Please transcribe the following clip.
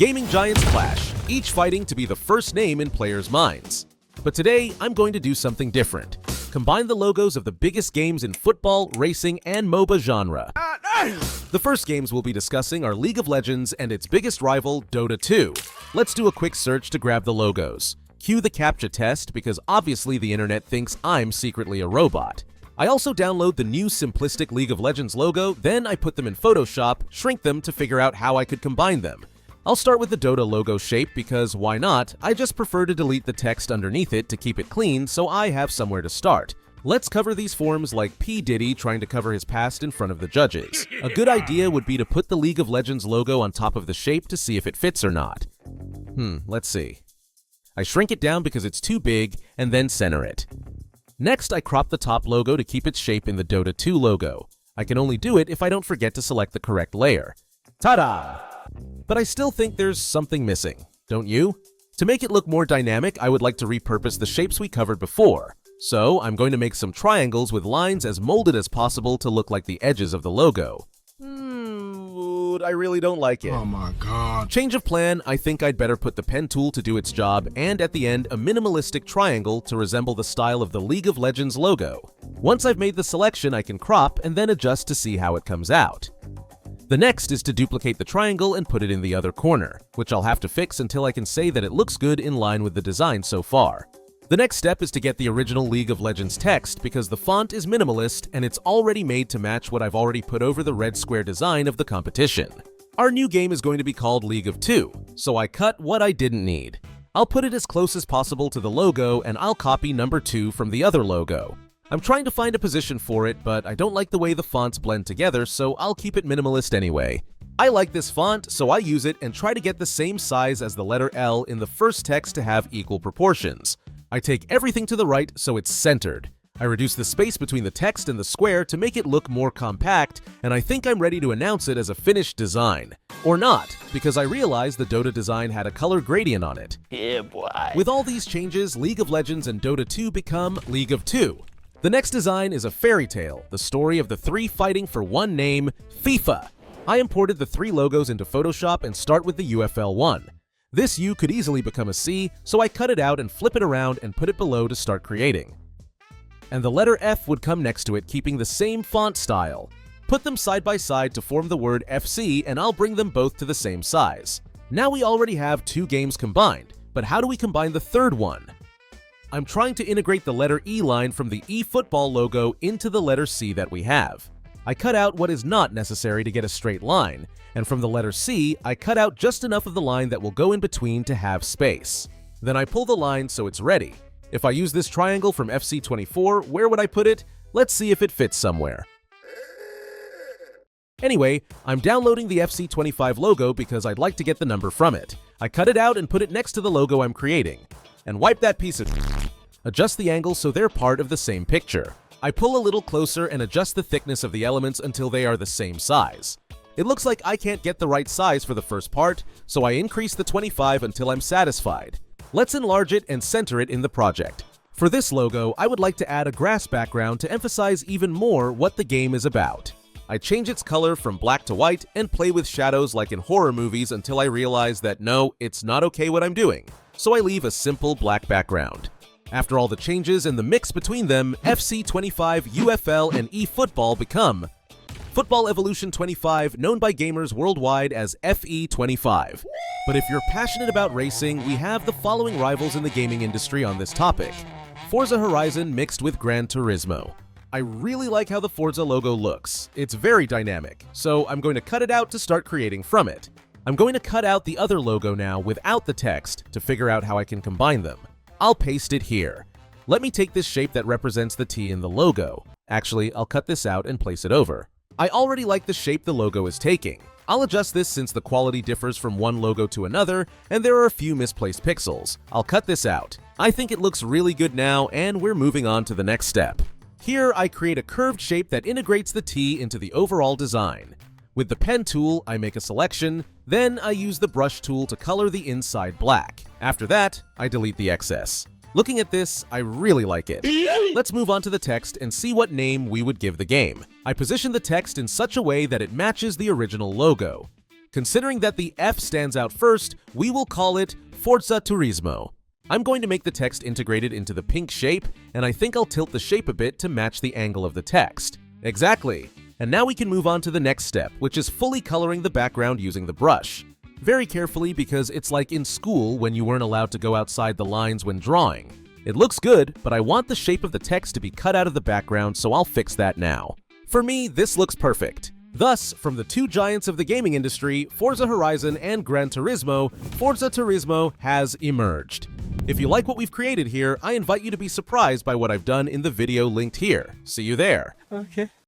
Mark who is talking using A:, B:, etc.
A: Gaming giants clash, each fighting to be the first name in players' minds. But today, I'm going to do something different. Combine the logos of the biggest games in football, racing, and MOBA genre. The first games we'll be discussing are League of Legends and its biggest rival, Dota 2. Let's do a quick search to grab the logos. Cue the CAPTCHA test because obviously the internet thinks I'm secretly a robot. I also download the new simplistic League of Legends logo, then I put them in Photoshop, shrink them to figure out how I could combine them. I'll start with the Dota logo shape because why not? I just prefer to delete the text underneath it to keep it clean so I have somewhere to start. Let's cover these forms like P. Diddy trying to cover his past in front of the judges. A good idea would be to put the League of Legends logo on top of the shape to see if it fits or not. Let's see. I shrink it down because it's too big and then center it. Next, I crop the top logo to keep its shape in the Dota 2 logo. I can only do it if I don't forget to select the correct layer. Ta-da! But I still think there's something missing, don't you? To make it look more dynamic, I would like to repurpose the shapes we covered before. So, I'm going to make some triangles with lines as molded as possible to look like the edges of the logo. I really don't like it.
B: Oh my god.
A: Change of plan, I think I'd better put the pen tool to do its job, and at the end, a minimalistic triangle to resemble the style of the League of Legends logo. Once I've made the selection, I can crop and then adjust to see how it comes out. The next is to duplicate the triangle and put it in the other corner, which I'll have to fix until I can say that it looks good in line with the design so far. The next step is to get the original League of Legends text because the font is minimalist and it's already made to match what I've already put over the red square design of the competition. Our new game is going to be called League of 2, so I cut what I didn't need. I'll put it as close as possible to the logo and I'll copy number 2 from the other logo. I'm trying to find a position for it, but I don't like the way the fonts blend together, so I'll keep it minimalist anyway. I like this font, so I use it and try to get the same size as the letter L in the first text to have equal proportions. I take everything to the right so it's centered. I reduce the space between the text and the square to make it look more compact, and I think I'm ready to announce it as a finished design. Or not, because I realized the Dota design had a color gradient on it.
C: Yeah, boy.
A: With all these changes, League of Legends and Dota 2 become League of 2. The next design is a fairy tale, the story of the three fighting for one name, FIFA. I imported the three logos into Photoshop and start with the UFL one. This U could easily become a C, so I cut it out and flip it around and put it below to start creating. And the letter F would come next to it, keeping the same font style. Put them side by side to form the word FC, and I'll bring them both to the same size. Now we already have two games combined, but how do we combine the third one? I'm trying to integrate the letter E line from the eFootball logo into the letter C that we have. I cut out what is not necessary to get a straight line, and from the letter C, I cut out just enough of the line that will go in between to have space. Then I pull the line so it's ready. If I use this triangle from FC24, where would I put it? Let's see if it fits somewhere. Anyway, I'm downloading the FC25 logo because I'd like to get the number from it. I cut it out and put it next to the logo I'm creating. And wipe that piece of adjust the angle so they're part of the same picture. I pull a little closer and adjust the thickness of the elements until they are the same size. It looks like I can't get the right size for the first part, so I increase the 25 until I'm satisfied. Let's enlarge it and center it in the project. For this logo, I would like to add a grass background to emphasize even more what the game is about. I change its color from black to white and play with shadows like in horror movies until I realize that no, it's not okay what I'm doing. So I leave a simple black background. After all the changes and the mix between them, FC25, UFL, and eFootball become Football Evolution 25, known by gamers worldwide as FE25. But if you're passionate about racing, we have the following rivals in the gaming industry on this topic. Forza Horizon mixed with Gran Turismo. I really like how the Forza logo looks. It's very dynamic, so I'm going to cut it out to start creating from it. I'm going to cut out the other logo now without the text to figure out how I can combine them. I'll paste it here. Let me take this shape that represents the T in the logo. Actually, I'll cut this out and place it over. I already like the shape the logo is taking. I'll adjust this since the quality differs from one logo to another, and there are a few misplaced pixels. I'll cut this out. I think it looks really good now, and we're moving on to the next step. Here, I create a curved shape that integrates the T into the overall design. With the pen tool, I make a selection, then I use the brush tool to color the inside black. After that, I delete the excess. Looking at this, I really like it. Let's move on to the text and see what name we would give the game. I position the text in such a way that it matches the original logo. Considering that the F stands out first, we will call it Forza Turismo. I'm going to make the text integrated into the pink shape, and I think I'll tilt the shape a bit to match the angle of the text. Exactly. And now we can move on to the next step, which is fully coloring the background using the brush. Very carefully, because it's like in school when you weren't allowed to go outside the lines when drawing. It looks good, but I want the shape of the text to be cut out of the background, so I'll fix that now. For me, this looks perfect. Thus, from the two giants of the gaming industry, Forza Horizon and Gran Turismo, Forza Turismo has emerged. If you like what we've created here, I invite you to be surprised by what I've done in the video linked here. See you there.
B: Okay.